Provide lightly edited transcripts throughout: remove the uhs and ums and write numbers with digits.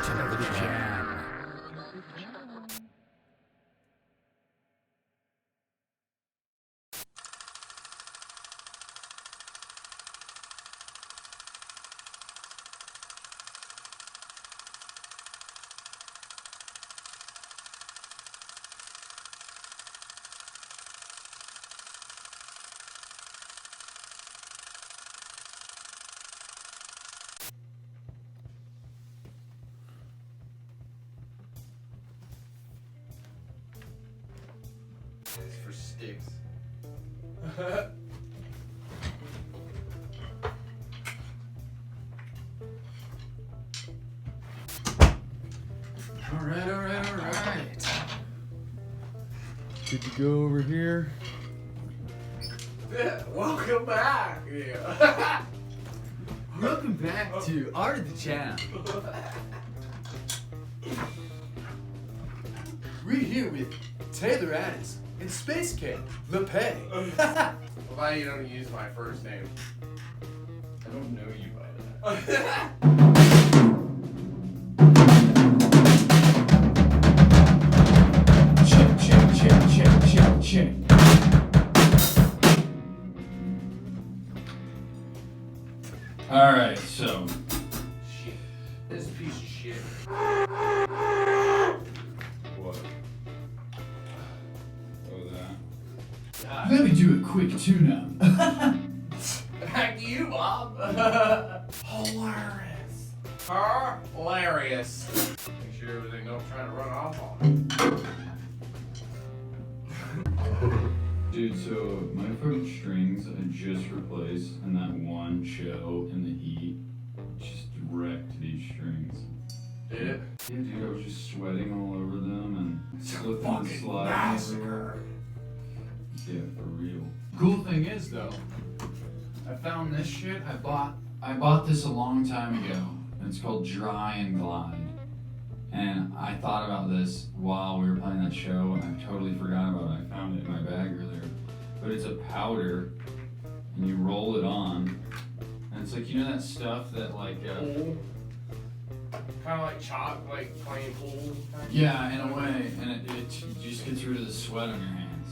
Untitled Jam. It's for sticks. Alright. Good to go over here. Welcome back. Yeah. Welcome back to Art of the Jam. We're here with Taylor Addis and SpaceCamp, Lapee. Why you don't use my first name? I don't know you by that. Check. Alright, so. Shit. This piece of shit. What? Oh, that? God. Let me do a quick tune-up. Back to you, Bob. Hilarious. Hilarious. Make sure everything don't try to run off on it. Dude, so my fucking strings I just replaced in that one show in the heat. Just wrecked these strings. Did it? Yeah, dude, I was just sweating all over them and slipping and Fucking sliding everywhere. massacre. Yeah, for real. Cool thing is though, I found this shit. I bought this a long time ago. And it's called Dry and Glide. And I thought about this while we were playing that show, and I totally forgot about it. I found it in my bag earlier. But it's a powder, and you roll it on, and it's like, you know that stuff that like... Pool. Kind of like chalk, like playing pool. Yeah, in a way, and it just gets rid of the sweat on your hands.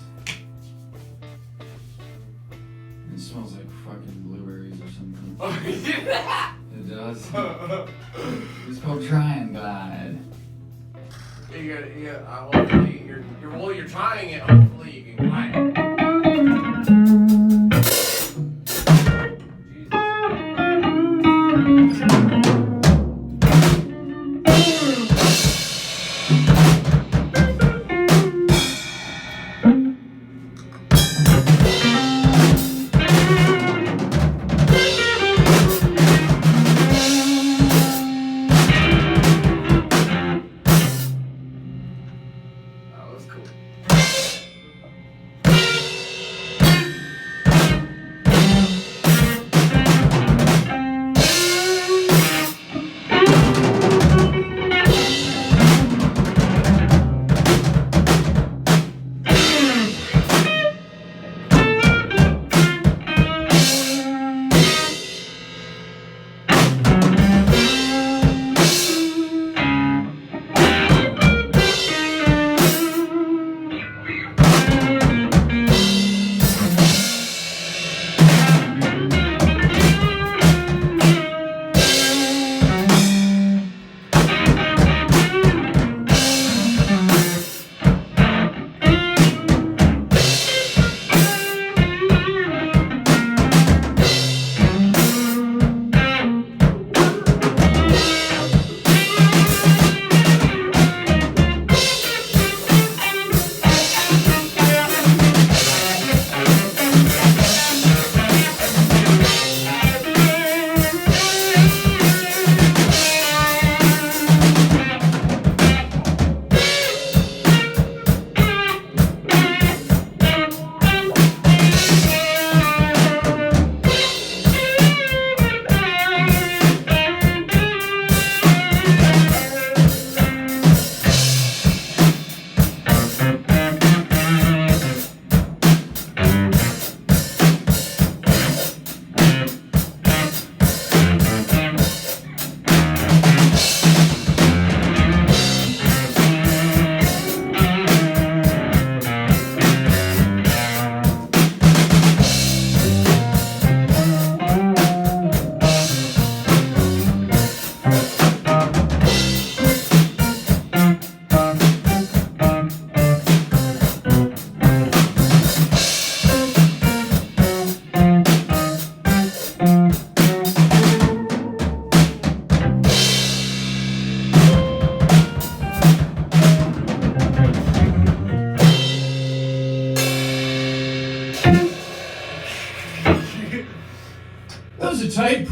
And it smells like fucking blueberries or something. Oh, you did that? It does. It's called Dry and Glide. Hopefully you're trying it. Hopefully you can glide.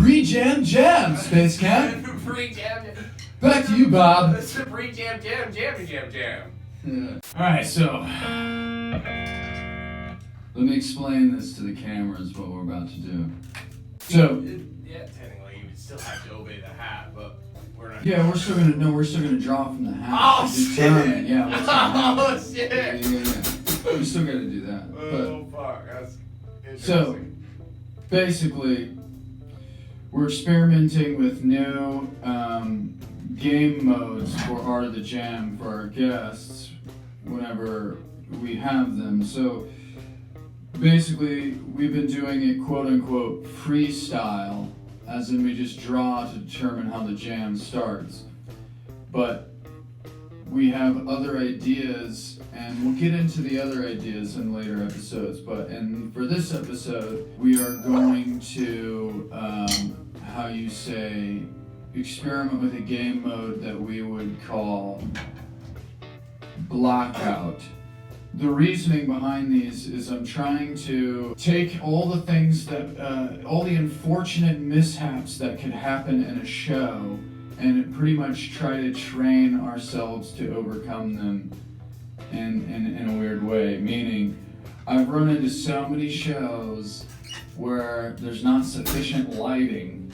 pre-jam jam, SpaceCamp. Pre-jam. Back to you, Bob. It's a pre-jam jam, jammy jam jam. Yeah. Alright, so let me explain this to the cameras, what we're about to do. So yeah, technically you would still have to obey the hat, but we're not. yeah, we're still gonna draw from the hat. Oh shit! Yeah, what's gonna Oh shit! yeah. We still gotta do that. Oh fuck, that's interesting. So basically, we're experimenting with new game modes for Art of the Jam for our guests whenever we have them. So basically, we've been doing it quote unquote freestyle, as in we just draw to determine how the jam starts. But we have other ideas, and we'll get into the other ideas in later episodes. And for this episode, we are going to, how you say, experiment with a game mode that we would call Blackout. The reasoning behind these is I'm trying to take all the things that, all the unfortunate mishaps that could happen in a show and pretty much try to train ourselves to overcome them in a weird way. Meaning, I've run into so many shows where there's not sufficient lighting,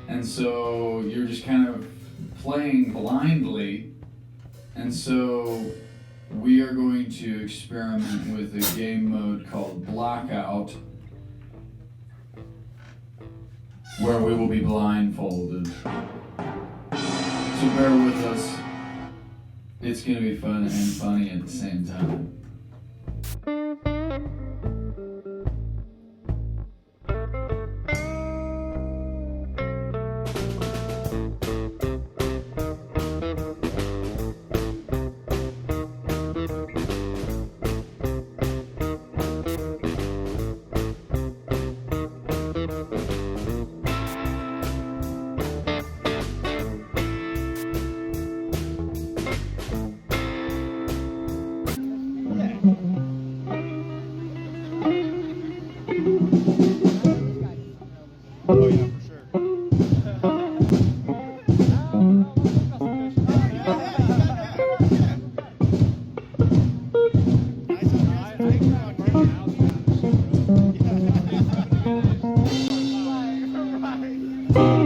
and so you're just kind of playing blindly, and so we are going to experiment with a game mode called Blackout, where we will be blindfolded. So bear with us. It's going to be fun and funny at the same time. Oh yeah, for sure.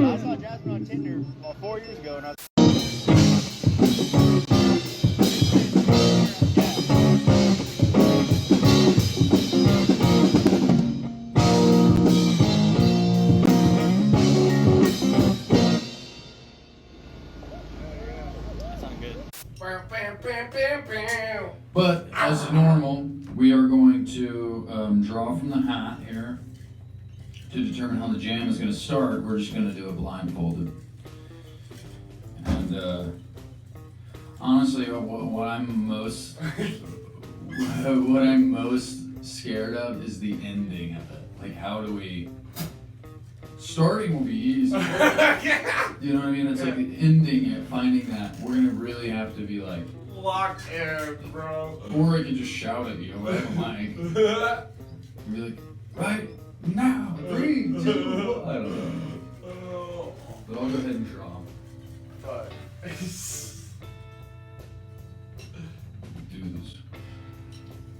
I saw Jasmine on Tinder 4 years ago, and I was But as normal, we are going to draw from the hat here to determine how the jam is going to start. We're just going to do it blindfolded. And honestly, what I'm most scared of is the ending of it. Like, how do we? Starting will be easy. You know what I mean? It's like ending it, finding that. We're gonna really have to be like locked in, bro. Or I could just shout at you, whatever, Mike. And be like, right now, 3, 2, 1. I don't know. But I'll go ahead and draw. But Do this.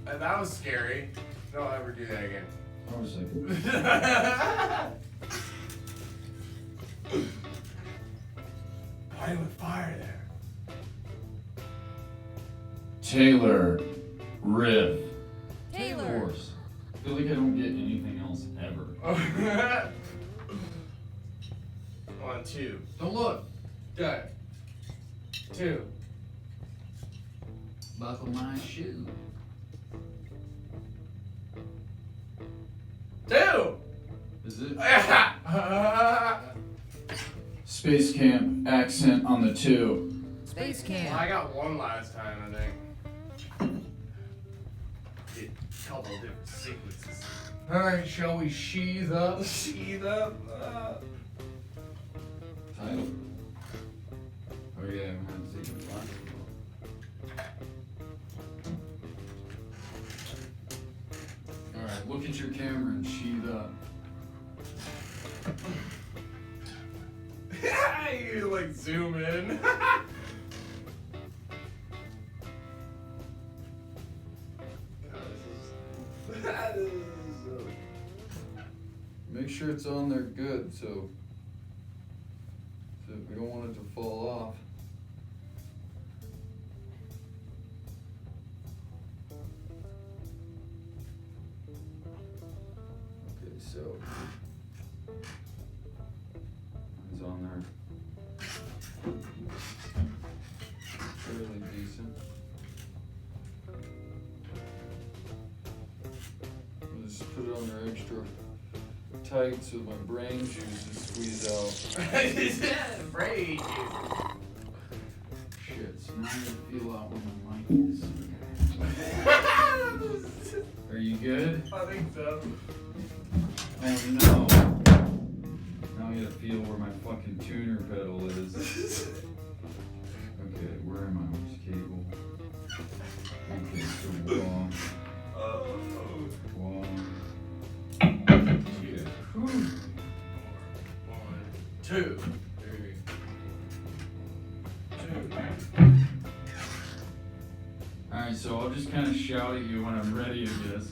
and that was scary. Don't ever do that again. I was like, Play with fire there. Taylor, riff. Of Taylor. course. I feel like I don't get anything else ever. 1, 2. Don't look. Good. 2. Buckle my shoe. 2. Is it? Well, SpaceCamp accent on the 2. SpaceCamp. I got 1 last time, I think. Did a couple different sequences. Alright, shall we sheathe up? Sheathe up. Title. Oh yeah, I'm gonna take a blast. Alright, look at your camera and sheathe up. like zoom in. Make sure it's on there good, so we don't want it to fall off. Okay, so it's on there. Fairly decent. Just put it on there extra tight so my brain juices squeeze out. Brain juice. Shit, so now I gotta feel out where my mic is. Are you good? I think so. Oh no. Now I gotta feel where my fucking tuner pedal is. Okay, where am I? Where's the cable? Okay, so wall. Okay. Whew. 1, 2, 3, 2. Alright, so I'll just kind of shout at you when I'm ready, I guess.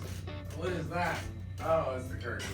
What is that? Oh, it's the curtain.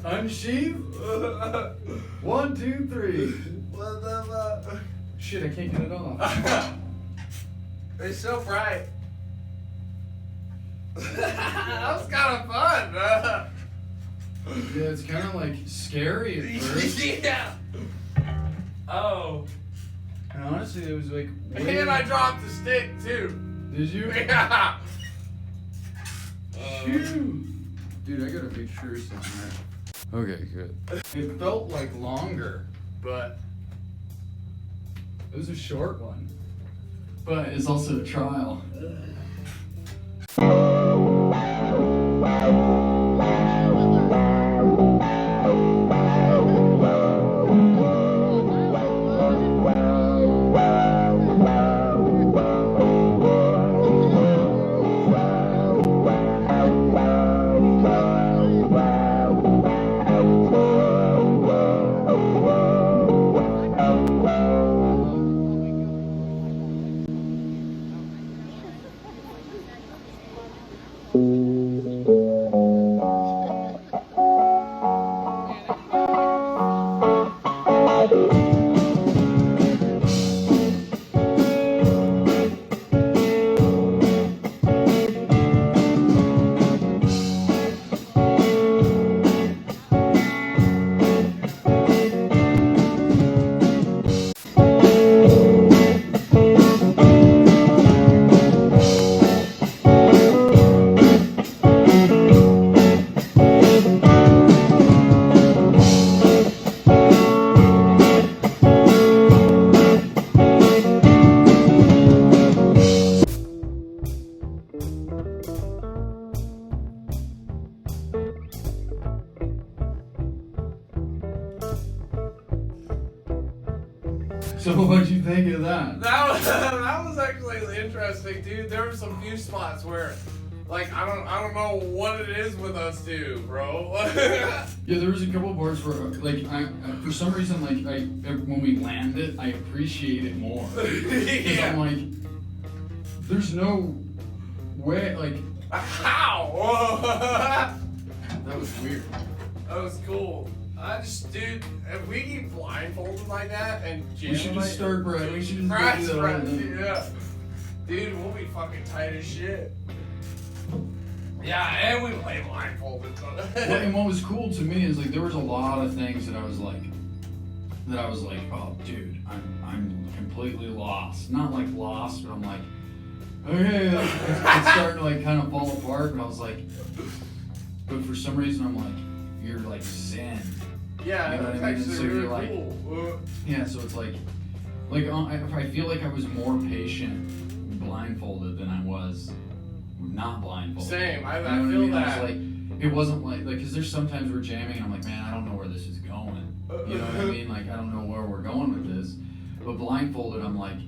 Unsheathe? 1, 2, 3. What the fuck? Shit, I can't get it off. It's so bright. That was kind of fun, bro. Yeah, it's kind of like scary at first. Yeah. Oh. And honestly, it was like. And I dropped the stick too. Did you? Yeah. Shoot. Dude, I gotta make sure something. Okay, good. It felt like longer, but it was a short one. But it's also a trial. So what'd you think of that? That was actually interesting, dude. There were some few spots where, like, I don't know what it is with us two, bro. Yeah, there was a couple parts where, like, I for some reason, like, when we landed, I appreciate it more. Because I'm like, there's no way, like. How? That was weird. That was cool. Dude, if we keep blindfolded like that and jam, We should just start, Brad. We should just Brad's do that. right, yeah. Dude, we'll be fucking tight as shit. Yeah, and we play blindfolded. And what was cool to me is like there was a lot of things that I was like, oh, dude, I'm completely lost. Not like lost, but I'm like, okay, like, it's starting to like kind of fall apart. But I was like, but for some reason I'm like, you're like zen. Yeah, you know what that's I mean? actually So really you're like, cool. yeah. So it's like I feel like I was more patient blindfolded than I was not blindfolded. Same, I You know what feel mean? that. I was like, it wasn't like because there's sometimes we're jamming and I'm like, man, I don't know where this is going. You know what I mean? Like I don't know where we're going with this. But blindfolded, I'm like,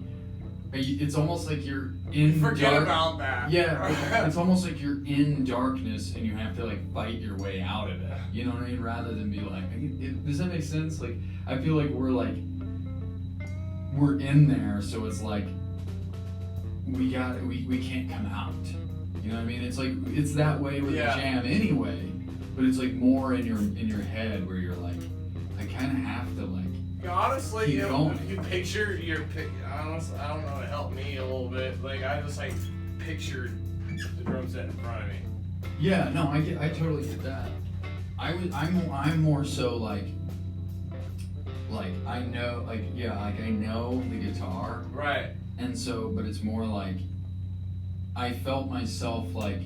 it's almost like you're in Forget dark. about that. Yeah, it's almost like you're in darkness and you have to like fight your way out of it. You know what I mean? Rather than be like, does that make sense? Like, I feel like we're in there, so it's like we can't come out. You know what I mean? It's like it's that way with the jam anyway, but it's like more in your head where you're like, I kind of have to like. Honestly, keep going. If you picture your I don't know, it helped me a little bit. Like I just like pictured the drum set in front of me. Yeah, no, I totally get that. I'm more so like I know I know the guitar. Right. And so, but it's more like I felt myself like,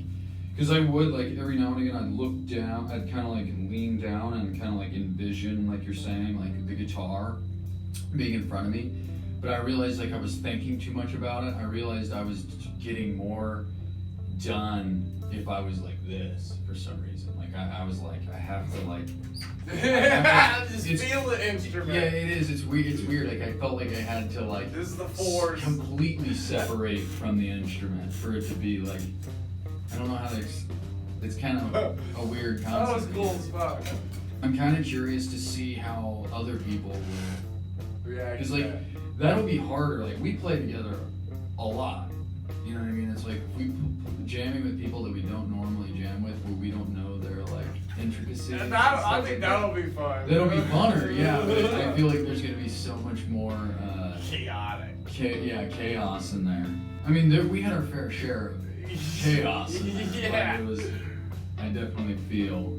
because I would like every now and again I'd look down, I'd kind of like lean down and kind of like envision, like you're saying, like the guitar being in front of me. But I realized like I was thinking too much about it. I realized I was getting more done if I was like this for some reason. Like I was like, I have to like just feel the instrument. Yeah, it is. It's weird. It's weird. Like I felt like I had to like this is the force completely separate from the instrument for it to be like, I don't know how to. It's kind of a weird concept. That was cool as fuck. I'm kind of curious to see how other people will react. Because like that'll be harder. Like we play together a lot. You know what I mean? It's like we jamming with people that we don't normally jam with, where we don't know their like intricacies. And and I stuff think like that'll be fun. that'll be funner, yeah. But I feel like there's gonna be so much more chaotic. Chaos in there. I mean, we had our fair share of chaos in there, Yeah. but it was. I definitely feel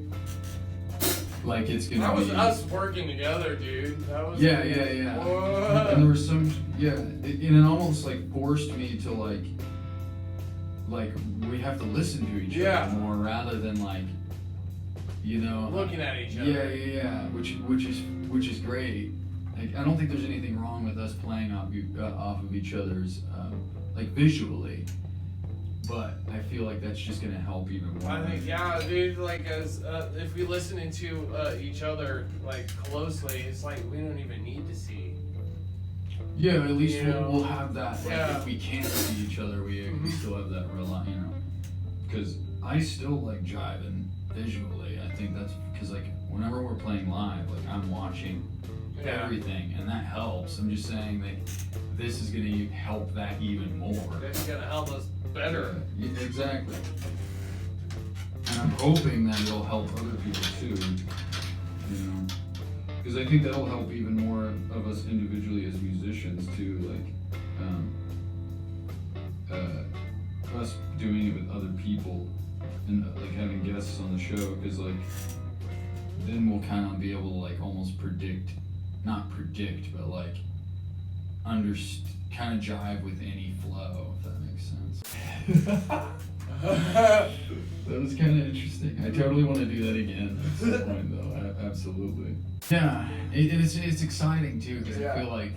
like it's gonna That was be. us working together, dude. That was. Yeah. What? And there was some, and it almost like forced me to like we have to listen to each Yeah. other more rather than like, you know, Looking at each other. Yeah. Which is great. Like, I don't think there's anything wrong with us playing off of each other's like visually, but I feel like that's just gonna help even more. I think, yeah, dude. Like, as if we listen into each other like closely, it's like we don't even need to see. Yeah, at least Yeah. we'll have that. Like, Yeah. if we can't see each other, we still have that you know. Because I still like jiving visually. I think that's because like whenever we're playing live, like I'm watching everything, and that helps. I'm just saying that this is gonna help that even more. It's gonna help us better. Yeah, exactly. And I'm hoping that it'll help other people too. You know. Because I think that'll help even more of us individually as musicians too, like us doing it with other people and like having guests on the show. Because like then we'll kind of be able to like almost not predict, but like kind of jive with any flow, if that makes sense. That was kind of interesting. I totally want to do that again at some point, though. Absolutely. Yeah, it's exciting too because I feel like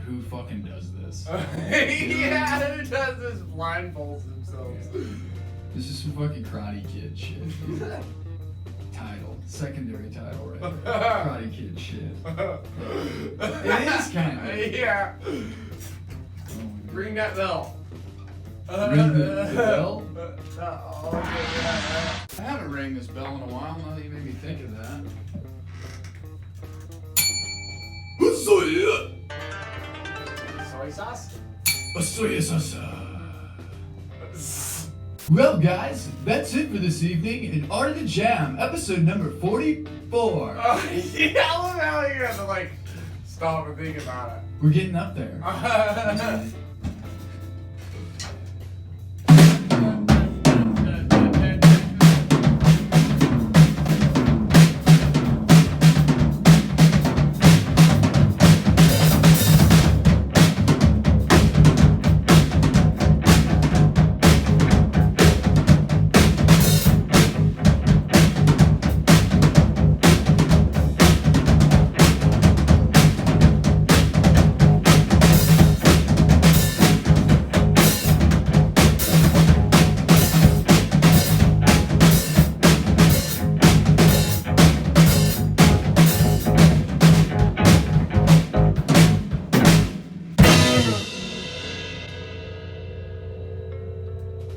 who fucking does this? Yeah, who does this? Blindfolds themselves. This is some fucking Karate Kid shit. Dude. Secondary title, right? Karate Kid shit. It is kind of. Yeah. Ring that bell. Ring the bell? Okay, I haven't rang this bell in a while. Now that you made me think of that. Soy sauce? Soy sauce. Well, guys, that's it for this evening in Art of the Jam, episode number 44. Yeah, I love how you have to like stop and think about it. We're getting up there.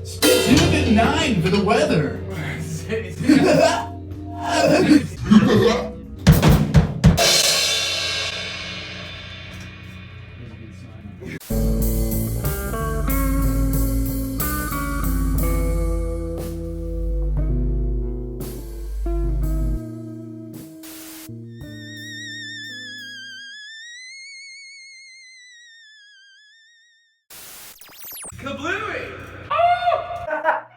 Stay tuned at 9 for the weather. Kablooey!